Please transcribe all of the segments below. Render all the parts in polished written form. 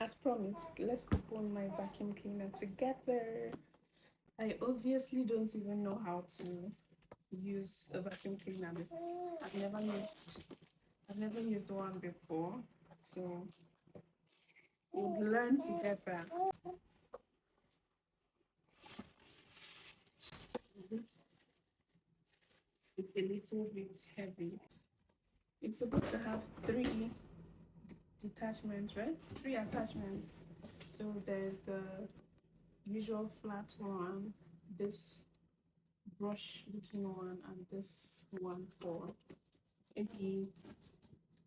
As promised, let's open my vacuum cleaner together. I obviously don't even know how to use a vacuum cleaner before. I've never used one before, so we'll learn together. This is a little bit heavy. It's supposed to have three detachments, right? Three attachments. So there's the usual flat one, this brush looking one, and this one for maybe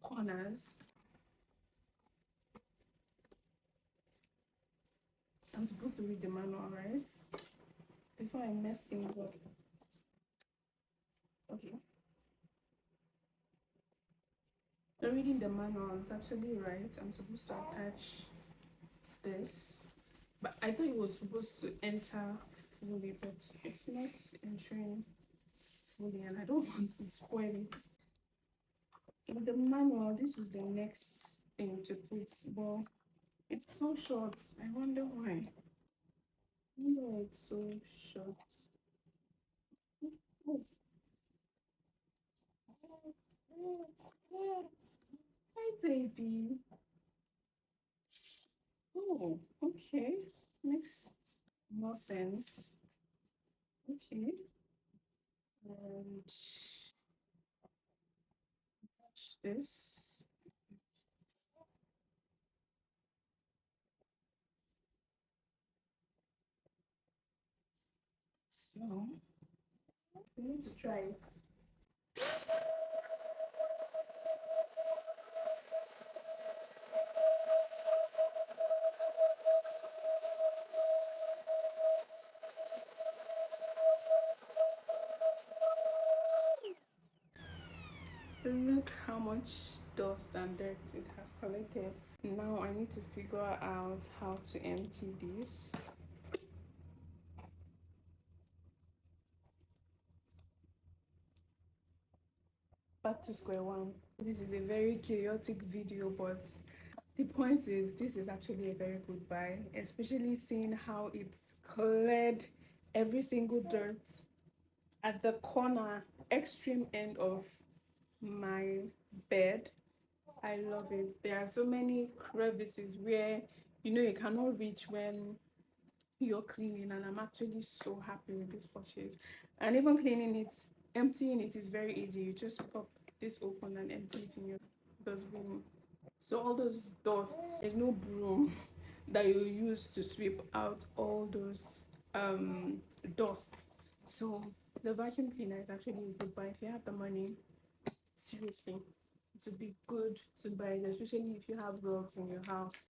corners. I'm supposed to read the manual, right? Before I mess things up. Okay. So reading the manual is actually right. I'm supposed to attach this. But I thought it was supposed to enter fully, but it's not entering fully, and I don't want to spoil it. In the manual, this is the next thing to put, but it's so short. I wonder why. I wonder why it's so short. Oh. Hi, baby. Oh, okay. Makes more sense. Okay. And touch this. So, we need to try it. Look how much dust and dirt it has collected. Now I need to figure out how to empty this. Back to square one. This is a very chaotic video, but the point is this is actually a very good buy, especially seeing how it's cleared every single dirt at the corner extreme end of my bed. I love it. There are so many crevices where you cannot reach when you're cleaning, and I'm actually so happy with this purchase. And even cleaning it, emptying it is very easy. You just pop this open and empty it in your dustbin. So all those dusts, there's no broom that you use to sweep out all those dust. So the vacuum cleaner is actually a good buy if you have the money. Seriously, it would be good to buy it, especially if you have rugs in your house.